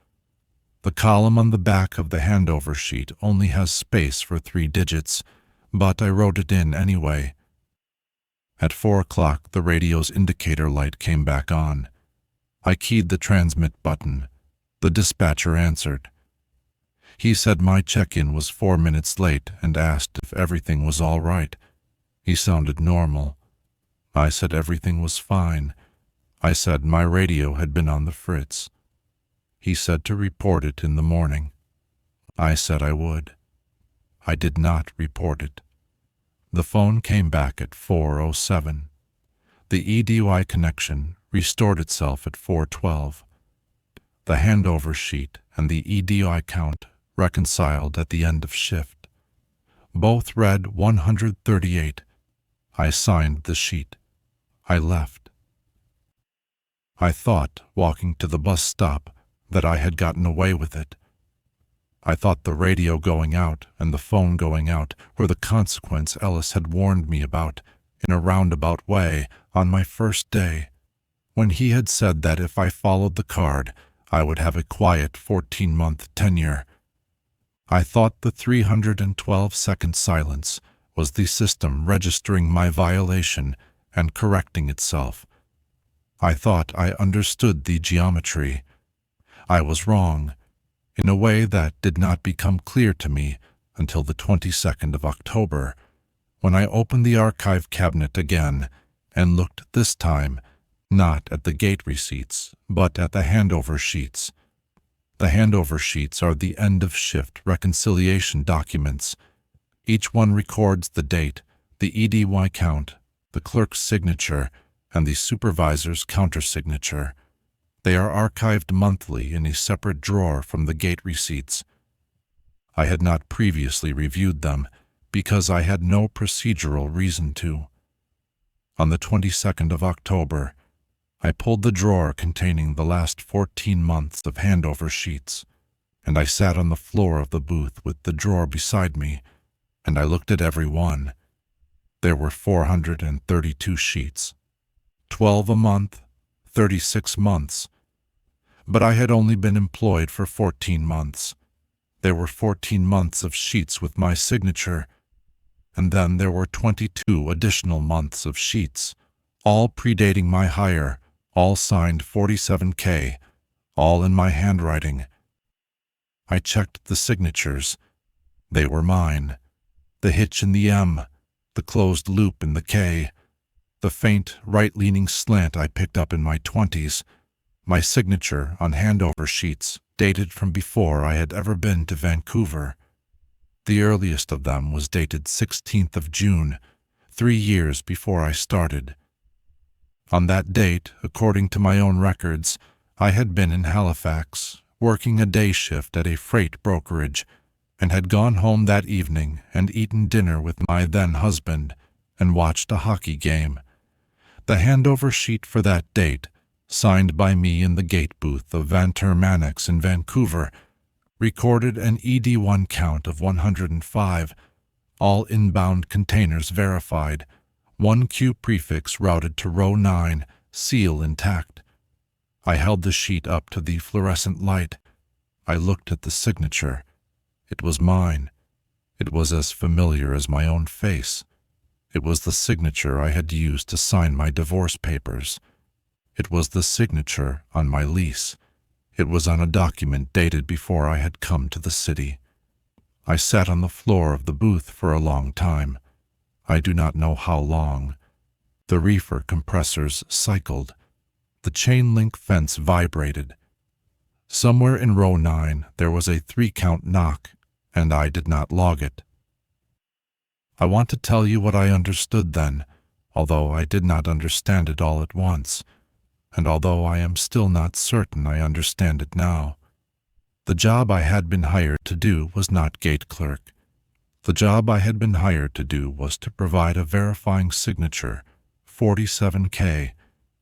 The column on the back of the handover sheet only has space for 3 digits, but I wrote it in anyway. At 4 o'clock, the radio's indicator light came back on. I keyed the transmit button. The dispatcher answered. He said my check-in was 4 minutes late and asked if everything was all right. He sounded normal. I said everything was fine. I said my radio had been on the fritz. He said to report it in the morning. I said I would. I did not report it. The phone came back at 4:07. The EDY connection restored itself at 4:12. The handover sheet and the EDY count reconciled at the end of shift. Both read 138. I signed the sheet. I left. I thought, walking to the bus stop, that I had gotten away with it. I thought the radio going out and the phone going out were the consequence Ellis had warned me about in a roundabout way on my first day, when he had said that if I followed the card, I would have a quiet 14-month tenure. I thought the 312-second silence was the system registering my violation and correcting itself. I thought I understood the geometry. I was wrong, in a way that did not become clear to me until the 22nd of October, when I opened the archive cabinet again and looked this time not at the gate receipts, but at the handover sheets. The handover sheets are the end-of-shift reconciliation documents. Each one records the date, the EDY count, the clerk's signature, and the supervisor's countersignature. They are archived monthly in a separate drawer from the gate receipts. I had not previously reviewed them because I had no procedural reason to. On the 22nd of October, I pulled the drawer containing the last 14 months of handover sheets, and I sat on the floor of the booth with the drawer beside me, and I looked at every one. There were 432 sheets, 12 a month, 36 months. But I had only been employed for 14 months. There were 14 months of sheets with my signature, and then there were 22 additional months of sheets, all predating my hire, all signed 47K, all in my handwriting. I checked the signatures. They were mine. The hitch in the M, the closed loop in the K, the faint right-leaning slant I picked up in my 20s, my signature on handover sheets dated from before I had ever been to Vancouver. The earliest of them was dated 16th of June, 3 years before I started. On that date, according to my own records, I had been in Halifax, working a day shift at a freight brokerage, and had gone home that evening and eaten dinner with my then-husband and watched a hockey game. The handover sheet for that date, signed by me in the gate booth of Vantermanix in Vancouver, recorded an ED1 count of 105, all inbound containers verified, 1 Q prefix routed to row 9, seal intact. I held the sheet up to the fluorescent light. I looked at the signature. It was mine. It was as familiar as my own face. It was the signature I had used to sign my divorce papers. It was the signature on my lease. It was on a document dated before I had come to the city. I sat on the floor of the booth for a long time. I do not know how long. The reefer compressors cycled. The chain-link fence vibrated. Somewhere in row 9 there was a 3-count knock, and I did not log it. I want to tell you what I understood then, although I did not understand it all at once, and although I am still not certain I understand it now. The job I had been hired to do was not gate clerk. The job I had been hired to do was to provide a verifying signature, 47K,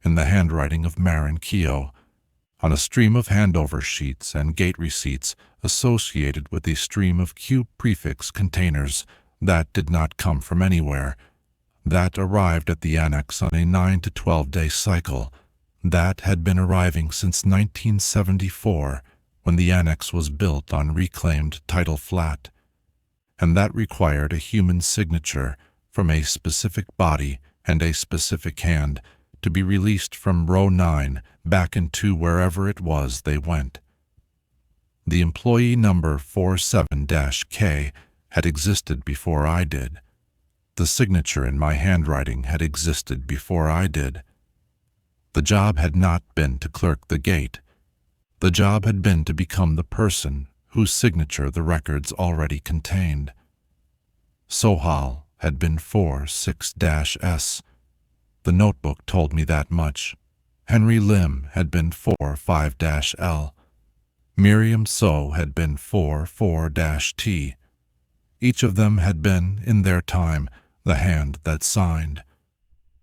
in the handwriting of Marin Keogh, on a stream of handover sheets and gate receipts associated with a stream of Q prefix containers that did not come from anywhere, that arrived at the annex on a 9 to 12-day cycle, that had been arriving since 1974, when the annex was built on reclaimed tidal flat, and that required a human signature from a specific body and a specific hand to be released from row 9 back into wherever it was they went. The employee number 47-K had existed before I did. The signature in my handwriting had existed before I did. The job had not been to clerk the gate. The job had been to become the person whose signature the records already contained. Sohal had been 46-S. The notebook told me that much. Henry Lim had been 45-L. Miriam So had been 44-T. Each of them had been, in their time, the hand that signed.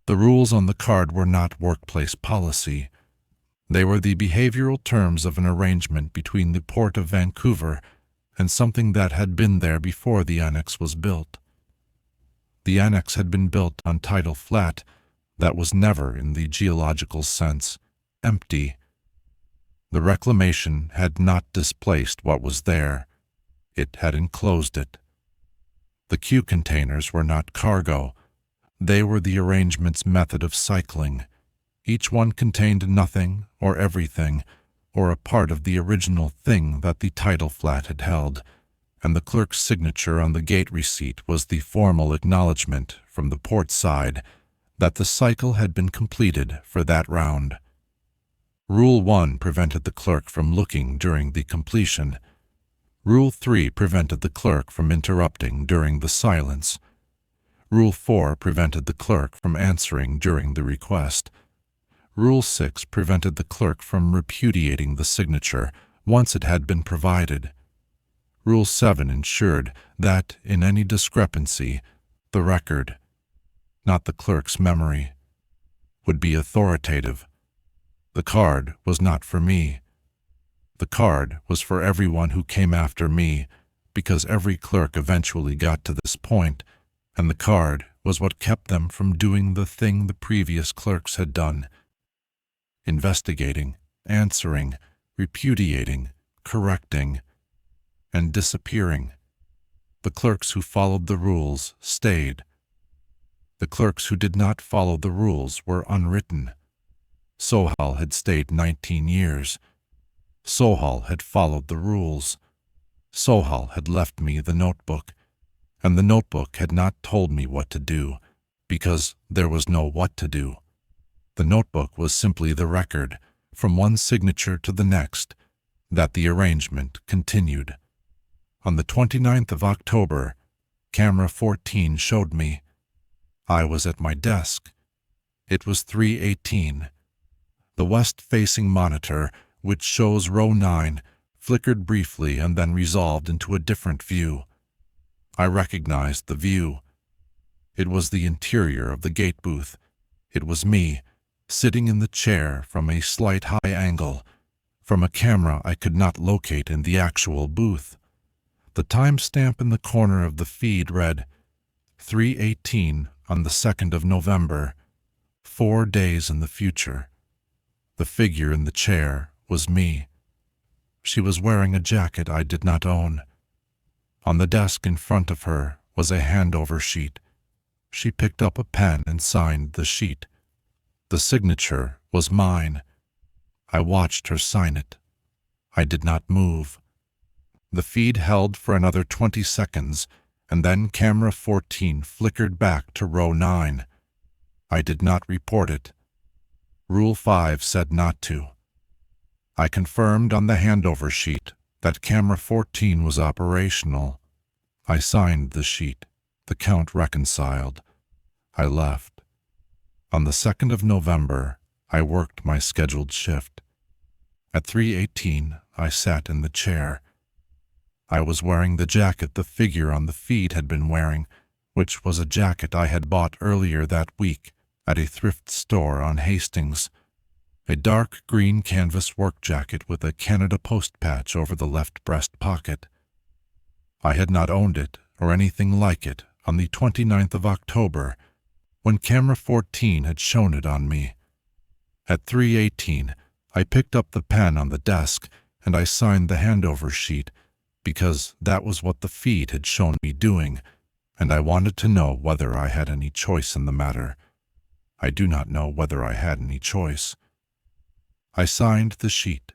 The rules on the card were not workplace policy. They were the behavioral terms of an arrangement between the Port of Vancouver and something that had been there before the annex was built. The annex had been built on tidal flat that was never, in the geological sense, empty. The reclamation had not displaced what was there. It had enclosed it. The Q containers were not cargo. They were the arrangement's method of cycling. Each one contained nothing or everything, or a part of the original thing that the tidal flat had held, and the clerk's signature on the gate receipt was the formal acknowledgement from the port side that the cycle had been completed for that round. Rule 1 prevented the clerk from looking during the completion. Rule 3 prevented the clerk from interrupting during the silence. Rule 4 prevented the clerk from answering during the request. Rule 6 prevented the clerk from repudiating the signature once it had been provided. Rule 7 ensured that, in any discrepancy, the record, not the clerk's memory, would be authoritative. The card was not for me. The card was for everyone who came after me, because every clerk eventually got to this point, and the card was what kept them from doing the thing the previous clerks had done: investigating, answering, repudiating, correcting, and disappearing. The clerks who followed the rules stayed. The clerks who did not follow the rules were unwritten. Sohal had stayed 19 years. Sohal had followed the rules. Sohal had left me the notebook, and the notebook had not told me what to do, because there was no what to do. The notebook was simply the record, from one signature to the next, that the arrangement continued. On the 29th of October, camera 14 showed me. I was at my desk. It was 3:18. The west-facing monitor, which shows row 9, flickered briefly and then resolved into a different view. I recognized the view. It was the interior of the gate booth. It was me, sitting in the chair from a slight high angle, from a camera I could not locate in the actual booth. The timestamp in the corner of the feed read 3:18 on the 2nd of November, 4 days in the future. The figure in the chair was me. She was wearing a jacket I did not own. On the desk in front of her was a handover sheet. She picked up a pen and signed the sheet. The signature was mine. I watched her sign it. I did not move. The feed held for another 20 seconds, and then camera 14 flickered back to row 9. I did not report it. Rule 5 said not to. I confirmed on the handover sheet that camera 14 was operational. I signed the sheet. The count reconciled. I left. On the 2nd of November, I worked my scheduled shift. At 3:18, I sat in the chair. I was wearing the jacket the figure on the feed had been wearing, which was a jacket I had bought earlier that week at a thrift store on Hastings. A dark green canvas work jacket with a Canada Post patch over the left breast pocket. I had not owned it or anything like it on the 29th of October, when camera 14 had shown it on me. At 3:18, I picked up the pen on the desk and I signed the handover sheet, because that was what the feed had shown me doing, and I wanted to know whether I had any choice in the matter. I do not know whether I had any choice. I signed the sheet.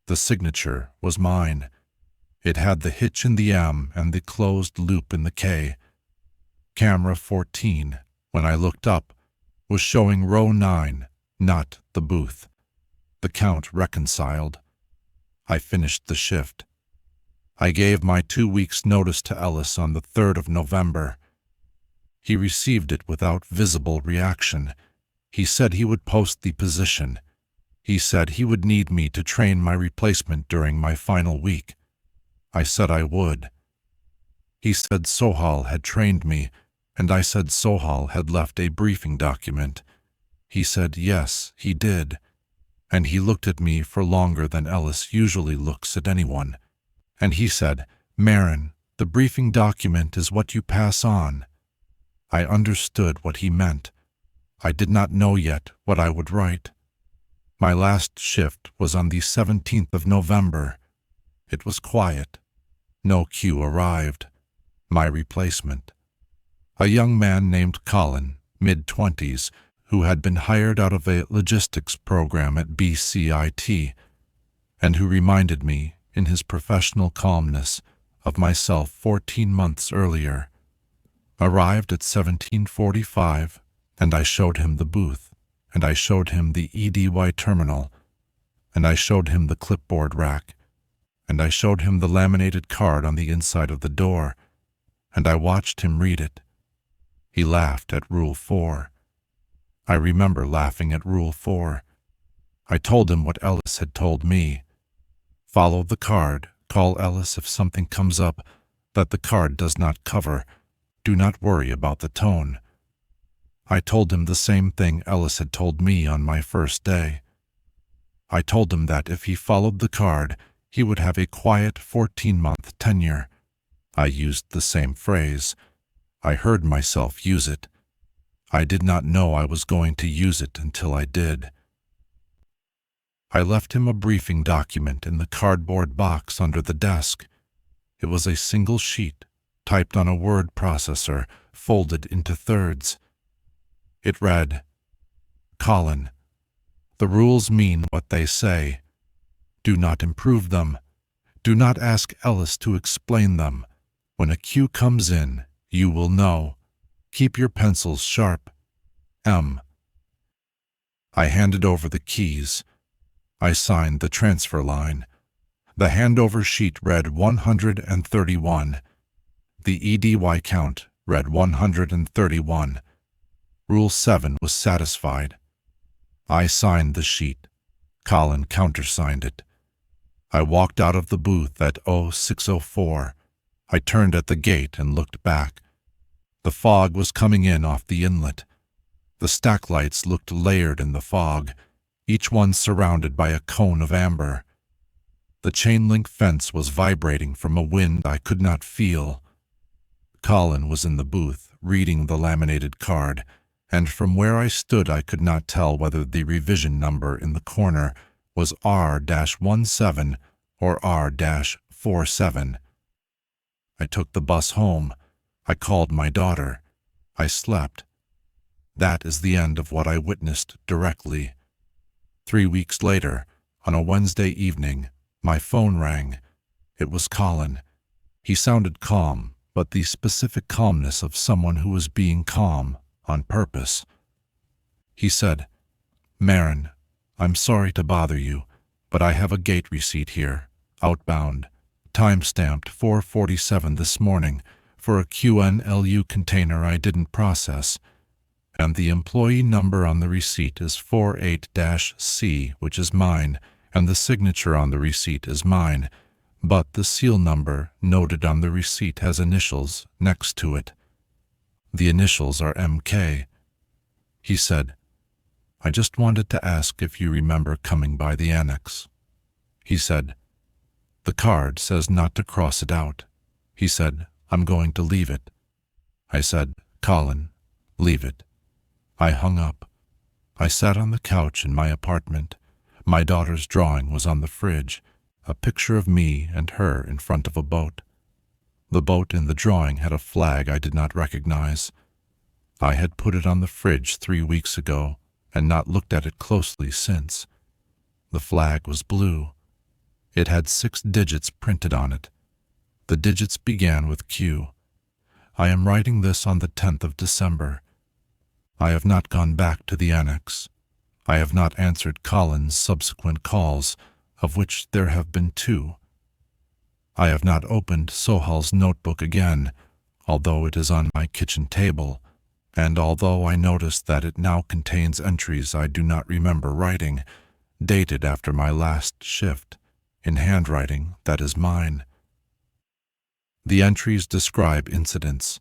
The signature was mine. It had the hitch in the M and the closed loop in the K. Camera 14, when I looked up, was showing row 9, not the booth. The count reconciled. I finished the shift. I gave my 2 weeks' notice to Ellis on the 3rd of November. He received it without visible reaction. He said he would post the position. He said he would need me to train my replacement during my final week. I said I would. He said Sohal had trained me, and I said Sohal had left a briefing document. He said yes, he did. and he looked at me for longer than Ellis usually looks at anyone. And he said, "Marin, the briefing document is what you pass on." I understood what he meant. I did not know yet what I would write. My last shift was on the 17th of November. It was quiet. No queue arrived. My replacement, a young man named Colin, mid-20s, who had been hired out of a logistics program at BCIT, and who reminded me, in his professional calmness, of myself 14 months earlier, arrived at 17:45, and I showed him the booth, and I showed him the EDY terminal, and I showed him the clipboard rack, and I showed him the laminated card on the inside of the door, and I watched him read it. He laughed at Rule 4. I remember laughing at Rule 4. I told him what Ellis had told me. Follow the card, call Ellis if something comes up that the card does not cover. Do not worry about the tone. I told him the same thing Ellis had told me on my first day. I told him that if he followed the card, he would have a quiet 14-month tenure. I used the same phrase. I heard myself use it. I did not know I was going to use it until I did. I left him a briefing document in the cardboard box under the desk. It was a single sheet, typed on a word processor, folded into thirds. It read, "Colin, the rules mean what they say. Do not improve them. Do not ask Ellis to explain them. When a cue comes in, you will know. Keep your pencils sharp. M." I handed over the keys. I signed the transfer line. The handover sheet read 131. The EDY count read 131. Rule 7 was satisfied. I signed the sheet. Colin countersigned it. I walked out of the booth at 06:04. I turned at the gate and looked back. The fog was coming in off the inlet. The stack lights looked layered in the fog, each one surrounded by a cone of amber. The chain-link fence was vibrating from a wind I could not feel. Colin was in the booth, reading the laminated card, and from where I stood I could not tell whether the revision number in the corner was R-17 or R-47. I took the bus home. I called my daughter. I slept. That is the end of what I witnessed directly. 3 weeks later, on a Wednesday evening, my phone rang. It was Colin. He sounded calm, but the specific calmness of someone who was being calm on purpose. He said, "Marin, I'm sorry to bother you, but I have a gate receipt here, outbound, time-stamped 4:47 this morning for a QNLU container I didn't process, and the employee number on the receipt is 48-C, which is mine, and the signature on the receipt is mine, but the seal number noted on the receipt has initials next to it. The initials are MK. He said, "I just wanted to ask if you remember coming by the annex." He said, "The card says not to cross it out." He said, "I'm going to leave it." I said, "Colin, leave it." I hung up. I sat on the couch in my apartment. My daughter's drawing was on the fridge, a picture of me and her in front of a boat. The boat in the drawing had a flag I did not recognize. I had put it on the fridge 3 weeks ago and not looked at it closely since. The flag was blue. It had 6 digits printed on it. The digits began with Q. I am writing this on the 10th of December. I have not gone back to the annex. I have not answered Colin's subsequent calls, of which there have been 2. I have not opened Sohal's notebook again, although it is on my kitchen table, and although I noticed that it now contains entries I do not remember writing, dated after my last shift, in handwriting that is mine. The entries describe incidents.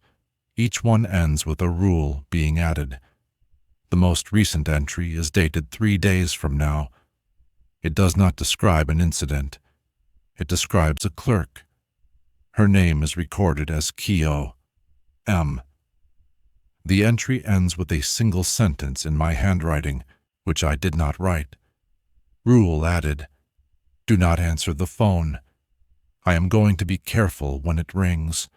Each one ends with a rule being added. The most recent entry is dated 3 days from now. It does not describe an incident. It describes a clerk. Her name is recorded as Keo M. The entry ends with a single sentence in my handwriting, which I did not write. Rule added, "Do not answer the phone. I am going to be careful when it rings."